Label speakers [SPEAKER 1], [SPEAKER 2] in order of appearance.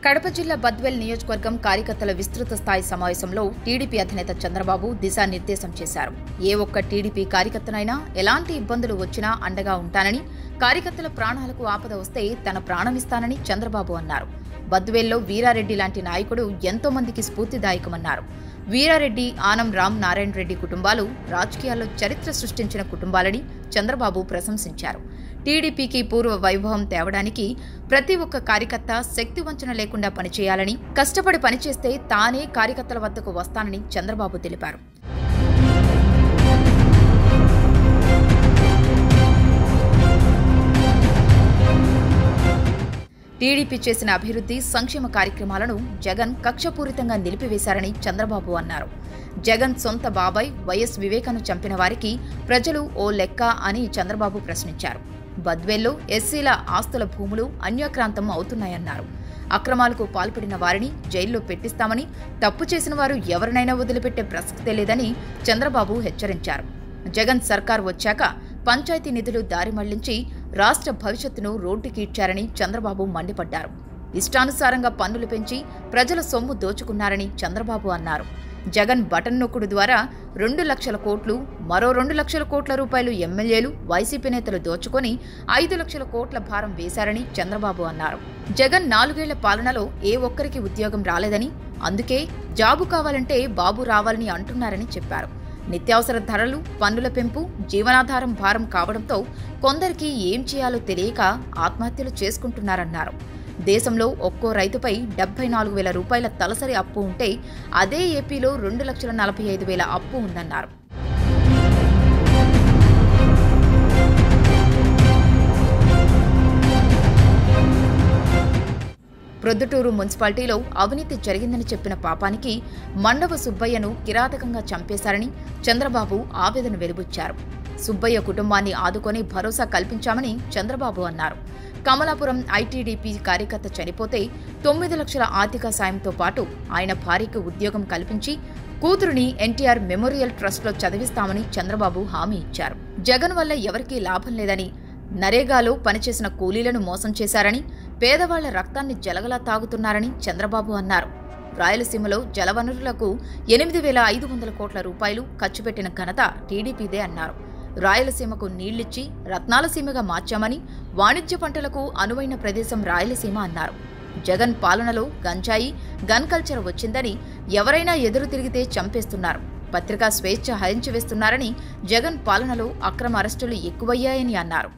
[SPEAKER 1] కడప జిల్లా బద్వేల్ నియోజకవర్గం కార్యకర్తల విస్తృత స్థాయి సమావేశంలో టీడీపీ అధినేత చంద్రబాబు దిశానిర్దేశం చేశారు. ఏ ఒక్క టీడీపీ కార్యకర్తనైనా ఎలాంటి ఇబ్బందులు వచ్చినా అండగా ఉంటానని, కార్యకర్తల ప్రాణాలకు ఆపద వస్తే తన ప్రాణమిస్తానని చంద్రబాబు అన్నారు. బద్వేల్లో వీరారెడ్డి లాంటి నాయకుడు ఎంతో మందికి స్ఫూర్తిదాయకమన్నారు. వీరారెడ్డి, ఆనం రామ్ నారాయణ రెడ్డి కుటుంబాలు రాజకీయాల్లో చరిత్ర సృష్టించిన కుటుంబాలని చంద్రబాబు ప్రశంసించారు. టీడీపీకి పూర్వ వైభవం తేవడానికి ప్రతి ఒక్క కార్యకర్త శక్తి వంచన లేకుండా పనిచేయాలని, కష్టపడి పనిచేస్తే తానే కార్యకర్తల వద్దకు వస్తానని చంద్రబాబు తెలిపారు. టీడీపీ చేసిన అభివృద్ధి, సంక్షేమ కార్యక్రమాలను జగన్ కక్షపూరితంగా నిలిపివేశారని చంద్రబాబు అన్నారు. జగన్ సొంత బాబాయ్ వైఎస్ వివేకాను చంపిన వారికి ప్రజలు ఓ లెక్క అని చంద్రబాబు ప్రశ్నించారు. బద్వేల్లో ఎస్సీల ఆస్తుల భూములు అన్యాక్రాంతం అవుతున్నాయన్నారు. అక్రమాలకు పాల్పడిన వారిని జైల్లో పెట్టిస్తామని, తప్పు చేసిన వారు ఎవరినైనా వదిలిపెట్టే ప్రసక్తే లేదని చంద్రబాబు హెచ్చరించారు. జగన్ సర్కార్ వచ్చాక పంచాయతీ నిధులు దారి మళ్లించి రాష్ట్ర భవిష్యత్తును రోడ్డుకీడ్చారని చంద్రబాబు మండిపడ్డారు. ఇష్టానుసారంగా పన్నులు పెంచి ప్రజల సొమ్ము దోచుకున్నారని చంద్రబాబు అన్నారు. జగన్ బటన్ నొక్కుడు ద్వారా 2 లక్షల కోట్లు, మరో 2 లక్షల కోట్ల రూపాయలు ఎమ్మెల్యేలు, వైసీపీ నేతలు దోచుకొని 5 లక్షల కోట్ల భారం వేశారని చంద్రబాబు అన్నారు. జగన్ 4 ఏళ్ల పాలనలో ఏ ఒక్కరికి ఉద్యోగం రాలేదని, అందుకే జాబు కావాలంటే బాబు రావాలని అంటున్నారని చెప్పారు. నిత్యావసర ధరలు, పన్నుల పెంపు జీవనాధారం భారం కావడంతో కొందరికి ఏం చేయాలో తెలియక ఆత్మహత్యలు చేసుకుంటున్నారన్నారు. దేశంలో ఒక్కో రైతుపై 74,000 రూపాయల తలసరి అప్పు ఉంటే అదే ఏపీలో 2,45,000 అప్పు ఉందన్నారు. ప్రొద్దుటూరు మున్సిపాలిటీలో అవినీతి జరిగిందని చెప్పిన పాపానికి మండవ సుబ్బయ్యను కిరాతకంగా చంపేశారని చంద్రబాబు ఆవేదన వెలిబుచ్చారు. సుబ్బయ్య కుటుంబాన్ని ఆదుకొని భరోసా కల్పించామని చంద్రబాబు అన్నారు. కమలాపురం ఐటీడీపీ కార్యకర్త చనిపోతే 9 లక్షల ఆర్థిక సాయంతో పాటు ఆయన భార్యకు ఉద్యోగం కల్పించి కూతురుని ఎన్టీఆర్ మెమోరియల్ ట్రస్ట్లో చదివిస్తామని చంద్రబాబు హామీ ఇచ్చారు. జగన్ వల్ల ఎవరికీ లాభం లేదని, నరేగాలో పనిచేసిన కూలీలను మోసం చేశారని, పేదవాళ్ల రక్తాన్ని జలగలా తాగుతున్నారని చంద్రబాబు అన్నారు. రాయలసీమలో జలవనరులకు 8,500 కోట్ల రూపాయలు ఖర్చు పెట్టిన ఘనత టీడీపీదే అన్నారు. రాయలసీమకు నీళ్లిచ్చి రత్నాలసీమగా మార్చామని, వాణిజ్య పంటలకు అనువైన ప్రదేశం రాయలసీమ అన్నారు. జగన్ పాలనలో గంజాయి, గన్ కల్చర్ వచ్చిందని, ఎవరైనా ఎదురు తిరిగితే చంపేస్తున్నారు, పత్రికా స్వేచ్ఛ హరించి వేస్తున్నారని, జగన్ పాలనలో అక్రమ అరెస్టులు ఎక్కువయ్యాయని అన్నారు.